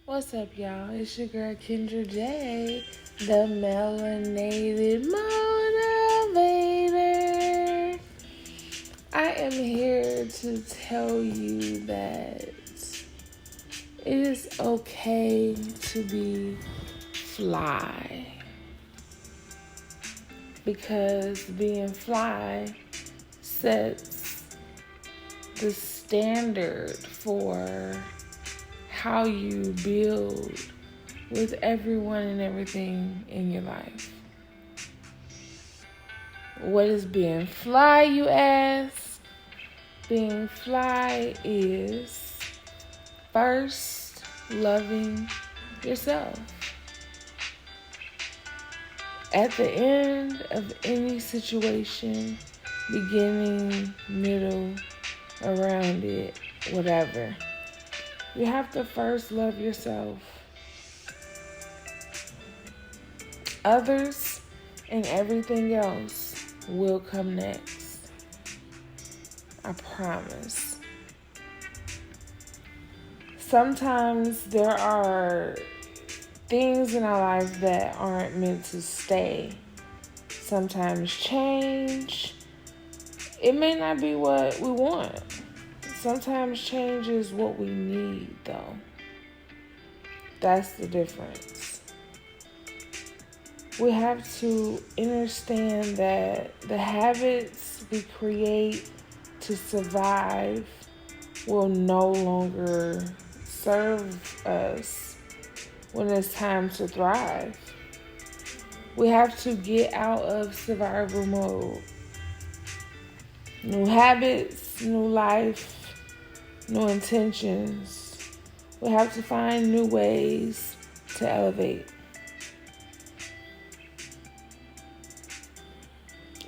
What's up, y'all? It's your girl Kendra J, the melanated motivator. I am here to tell you that it is okay to be fly, because being fly sets the standard for how you build with everyone and everything in your life. What is being fly, you ask? Being fly is first loving yourself. At the end of any situation, beginning, middle, around it, whatever, you have to first love yourself. Others and everything else will come next. I promise. Sometimes there are things in our life that aren't meant to stay. Sometimes change, it may not be what we want. Sometimes change is what we need, though. That's the difference. We have to understand that the habits we create to survive will no longer serve us when it's time to thrive. We have to get out of survival mode. New habits, new life, new intentions. We have to find new ways to elevate.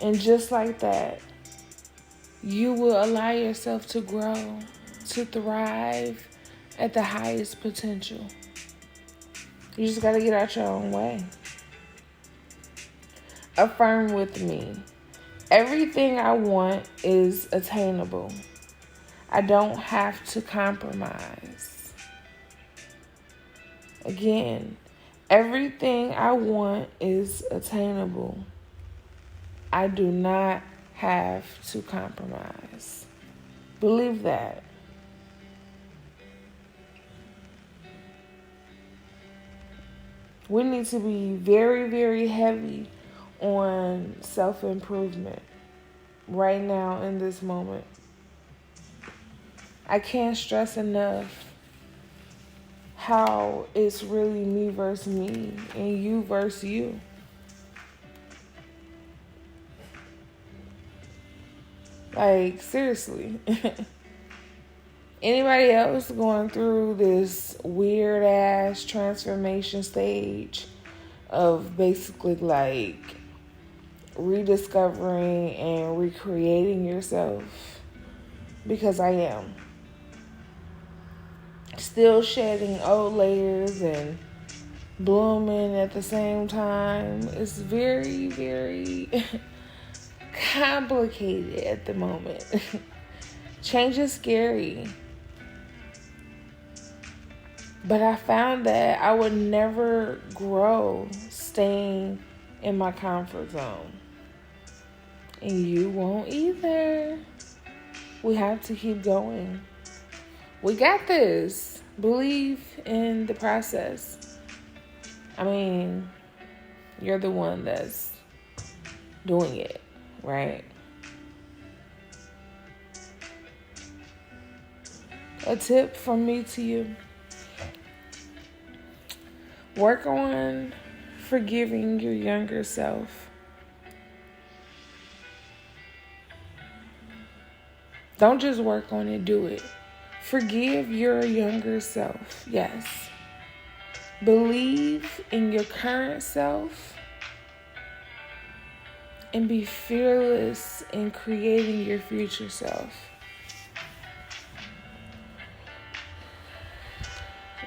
And just like that, you will allow yourself to grow, to thrive at the highest potential. You just got to get out your own way. Affirm with me. Everything I want is attainable. I don't have to compromise. Again, everything I want is attainable. I do not have to compromise. Believe that. We need to be very, very heavy on self-improvement right now in this moment. I can't stress enough how it's really me versus me and you versus you. Like, seriously. Anybody else going through this weird ass transformation stage of basically like rediscovering and recreating yourself? Because I am. Still shedding old layers and blooming at the same time. It's very, very complicated at the moment. Change is scary. But I found that I would never grow staying in my comfort zone. And you won't either. We have to keep going. We got this. Believe in the process. I mean, you're the one that's doing it, right? A tip from me to you. Work on forgiving your younger self. Don't just work on it, do it. Forgive your younger self, yes. Believe in your current self and be fearless in creating your future self.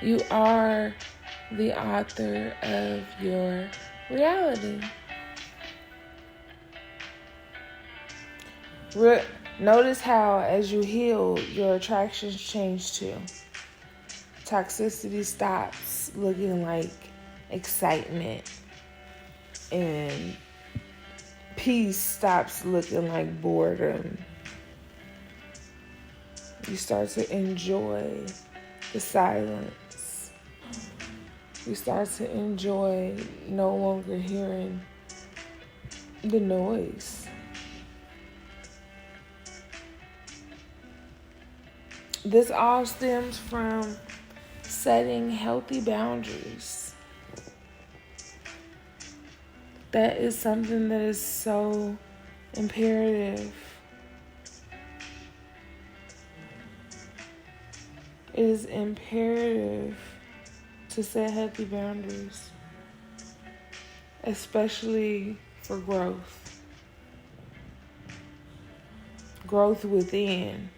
You are the author of your reality. Notice how as you heal, your attractions change too. Toxicity stops looking like excitement, and peace stops looking like boredom. You start to enjoy the silence. You start to enjoy no longer hearing the noise. This all stems from setting healthy boundaries. That is something that is so imperative. It is imperative to set healthy boundaries, especially for growth. Growth within.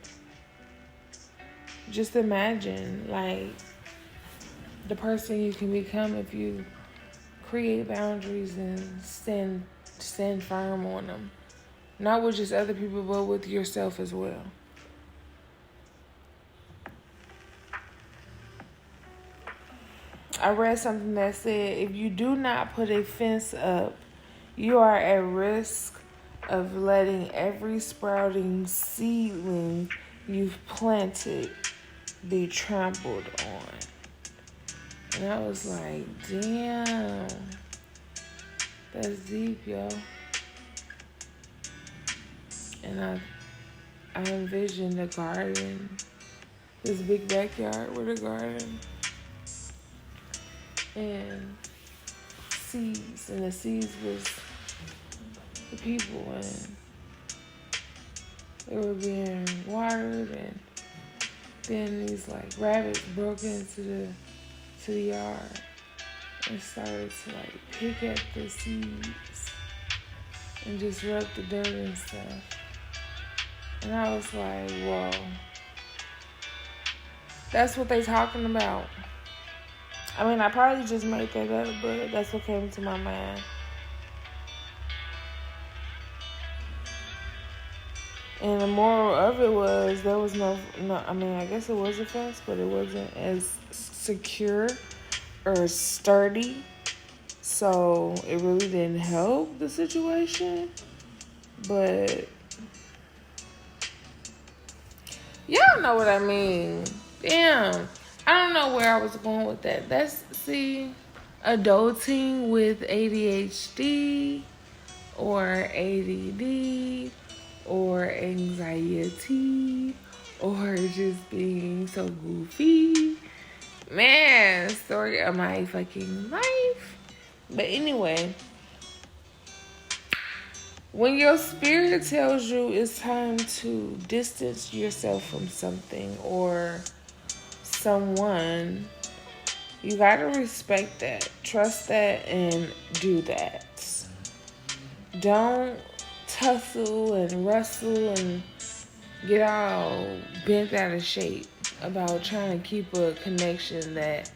Just imagine, like, the person you can become if you create boundaries and stand firm on them. Not with just other people, but with yourself as well. I read something that said, if you do not put a fence up, you are at risk of letting every sprouting seedling you've planted be trampled on. And I was like, damn, that's deep, yo. And I envisioned a garden, this big backyard with a garden, and seeds, and the seeds was the people, and they were being watered, and then these like rabbits broke into the yard and started to like pick at the seeds and just rub the dirt and stuff. And I was like, whoa, that's what they talking about. I mean, I probably just made that up, but that's what came to my mind. And the moral of it was there was no, I mean, I guess it was a fence, but it wasn't as secure or sturdy. So it really didn't help the situation. But y'all know what I mean. Damn. I don't know where I was going with that. Adulting with ADHD or ADD or anxiety or just being so goofy. Man, story of my fucking life. But anyway, when your spirit tells you it's time to distance yourself from something or someone, you gotta respect that, trust that, and do that. Don't tussle and wrestle and get all bent out of shape about trying to keep a connection that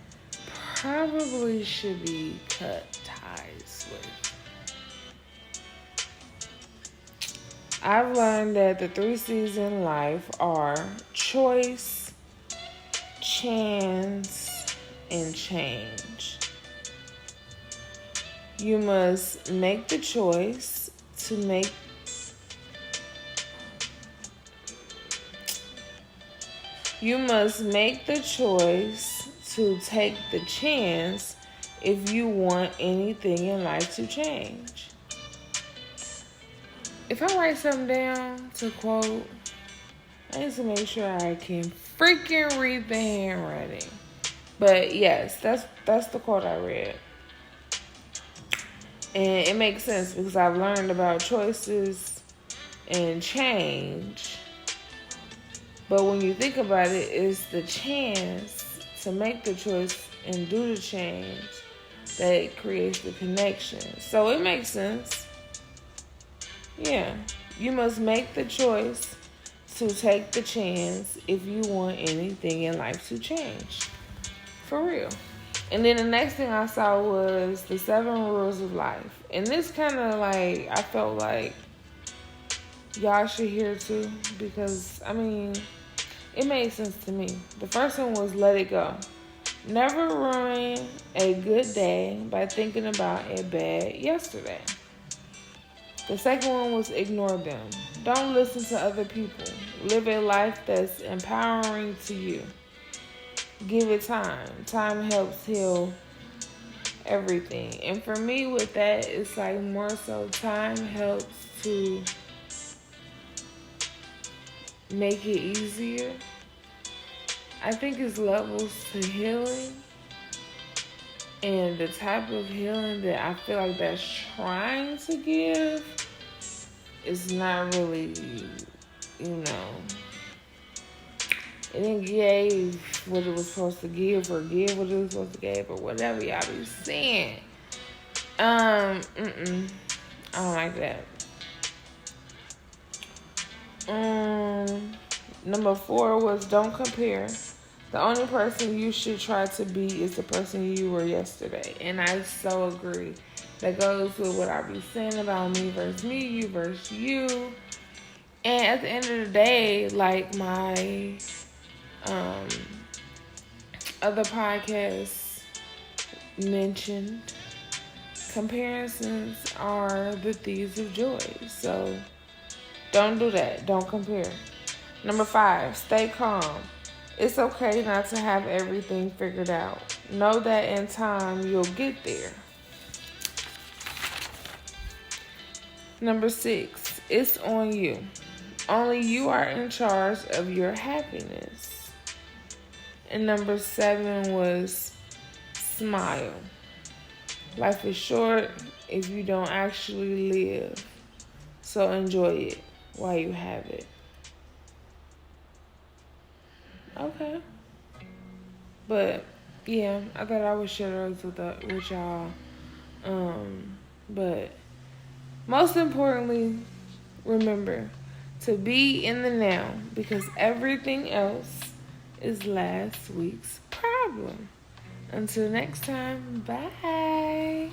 probably should be cut ties with. I've learned that the 3 C's in life are choice, chance, and change. You must make the choice to make You must make the choice to take the chance if you want anything in life to change. If I write something down to quote, I need to make sure I can freaking read the handwriting. But yes, that's the quote I read. And it makes sense because I've learned about choices and change. But when you think about it, it's the chance to make the choice and do the change that creates the connection. So it makes sense. Yeah. You must make the choice to take the chance if you want anything in life to change. For real. And then the next thing I saw was the 7 rules of life. And this kind of like, I felt like y'all should hear too. Because, I mean, it made sense to me. The first one was let it go. Never ruin a good day by thinking about a bad yesterday. The second one was ignore them. Don't listen to other people. Live a life that's empowering to you. Give it time. Time helps heal everything. And for me with that, it's like more so time helps to make it easier. I think it's levels to healing. And the type of healing that I feel like that's trying to give is not really, it didn't give what it was supposed to give or give what it was supposed to give or whatever y'all be saying. I don't like that. Number 4 was don't compare. The only person you should try to be is the person you were yesterday. And I so agree. That goes with what I be saying about me versus me, you versus you. And at the end of the day, like my other podcasts mentioned, comparisons are the thieves of joy. So don't do that. Don't compare. Number 5, stay calm. It's okay not to have everything figured out. Know that in time you'll get there. Number 6, it's on you. Only you are in charge of your happiness. And number 7 was smile. Life is short if you don't actually live. So enjoy it while you have it. Okay. But yeah, I thought I would share those with y'all. But most importantly, remember to be in the now because everything else is last week's problem. Until next time, bye.